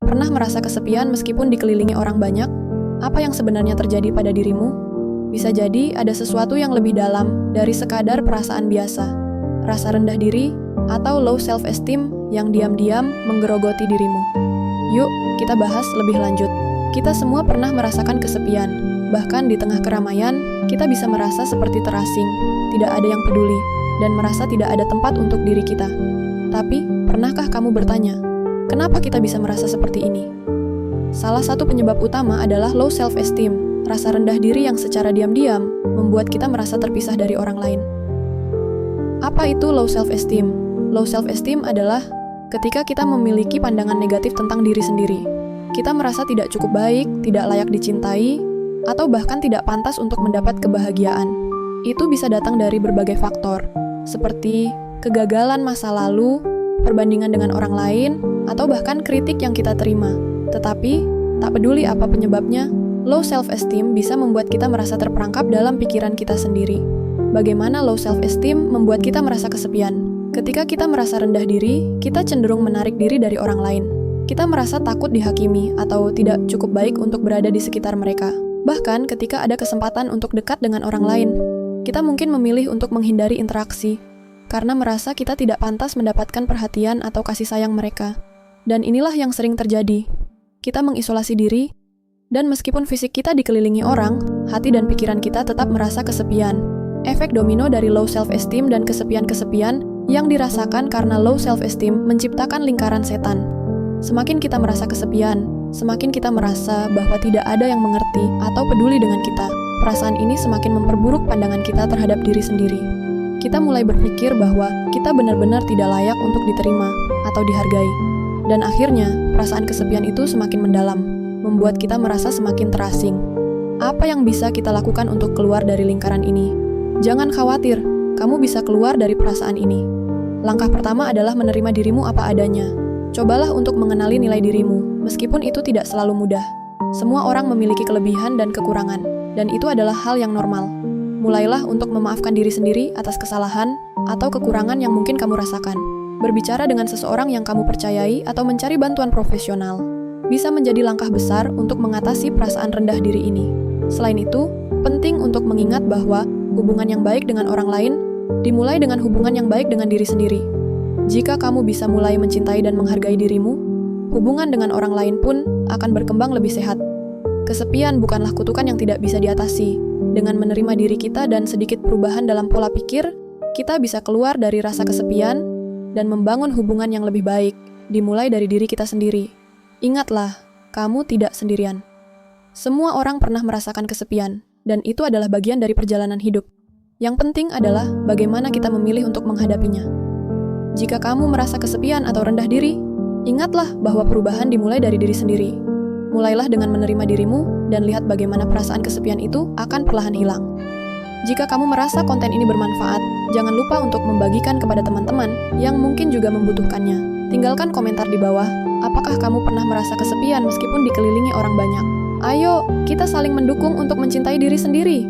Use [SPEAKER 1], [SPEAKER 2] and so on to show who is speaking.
[SPEAKER 1] Pernah merasa kesepian meskipun dikelilingi orang banyak? Apa yang sebenarnya terjadi pada dirimu? Bisa jadi ada sesuatu yang lebih dalam dari sekadar perasaan biasa. Rasa rendah diri atau low self-esteem yang diam-diam menggerogoti dirimu. Yuk, kita bahas lebih lanjut. Kita semua pernah merasakan kesepian. Bahkan di tengah keramaian, kita bisa merasa seperti terasing, tidak ada yang peduli, dan merasa tidak ada tempat untuk diri kita. Tapi, pernahkah kamu bertanya, kenapa kita bisa merasa seperti ini? Salah satu penyebab utama adalah low self-esteem, rasa rendah diri yang secara diam-diam membuat kita merasa terpisah dari orang lain. Apa itu low self-esteem? Low self-esteem adalah ketika kita memiliki pandangan negatif tentang diri sendiri. Kita merasa tidak cukup baik, tidak layak dicintai, atau bahkan tidak pantas untuk mendapat kebahagiaan. Itu bisa datang dari berbagai faktor, seperti kegagalan masa lalu, perbandingan dengan orang lain, atau bahkan kritik yang kita terima. Tetapi, tak peduli apa penyebabnya, low self-esteem bisa membuat kita merasa terperangkap dalam pikiran kita sendiri. Bagaimana low self-esteem membuat kita merasa kesepian? Ketika kita merasa rendah diri, kita cenderung menarik diri dari orang lain. Kita merasa takut dihakimi atau tidak cukup baik untuk berada di sekitar mereka. Bahkan ketika ada kesempatan untuk dekat dengan orang lain, kita mungkin memilih untuk menghindari interaksi, karena merasa kita tidak pantas mendapatkan perhatian atau kasih sayang mereka. Dan inilah yang sering terjadi. Kita mengisolasi diri, dan meskipun fisik kita dikelilingi orang, hati dan pikiran kita tetap merasa kesepian. Efek domino dari low self-esteem dan kesepian-kesepian yang dirasakan karena low self-esteem menciptakan lingkaran setan. Semakin kita merasa kesepian, semakin kita merasa bahwa tidak ada yang mengerti atau peduli dengan kita. Perasaan ini semakin memperburuk pandangan kita terhadap diri sendiri. Kita mulai berpikir bahwa kita benar-benar tidak layak untuk diterima atau dihargai. Dan akhirnya, perasaan kesepian itu semakin mendalam, membuat kita merasa semakin terasing. Apa yang bisa kita lakukan untuk keluar dari lingkaran ini? Jangan khawatir, kamu bisa keluar dari perasaan ini. Langkah pertama adalah menerima dirimu apa adanya. Cobalah untuk mengenali nilai dirimu, meskipun itu tidak selalu mudah. Semua orang memiliki kelebihan dan kekurangan, dan itu adalah hal yang normal. Mulailah untuk memaafkan diri sendiri atas kesalahan atau kekurangan yang mungkin kamu rasakan. Berbicara dengan seseorang yang kamu percayai atau mencari bantuan profesional bisa menjadi langkah besar untuk mengatasi perasaan rendah diri ini. Selain itu, penting untuk mengingat bahwa hubungan yang baik dengan orang lain dimulai dengan hubungan yang baik dengan diri sendiri. Jika kamu bisa mulai mencintai dan menghargai dirimu, hubungan dengan orang lain pun akan berkembang lebih sehat. Kesepian bukanlah kutukan yang tidak bisa diatasi. Dengan menerima diri kita dan sedikit perubahan dalam pola pikir, kita bisa keluar dari rasa kesepian dan membangun hubungan yang lebih baik, dimulai dari diri kita sendiri. Ingatlah, kamu tidak sendirian. Semua orang pernah merasakan kesepian, dan itu adalah bagian dari perjalanan hidup. Yang penting adalah bagaimana kita memilih untuk menghadapinya. Jika kamu merasa kesepian atau rendah diri, ingatlah bahwa perubahan dimulai dari diri sendiri. Mulailah dengan menerima dirimu dan lihat bagaimana perasaan kesepian itu akan perlahan hilang. Jika kamu merasa konten ini bermanfaat, jangan lupa untuk membagikan kepada teman-teman yang mungkin juga membutuhkannya. Tinggalkan komentar di bawah, apakah kamu pernah merasa kesepian meskipun dikelilingi orang banyak? Ayo, kita saling mendukung untuk mencintai diri sendiri.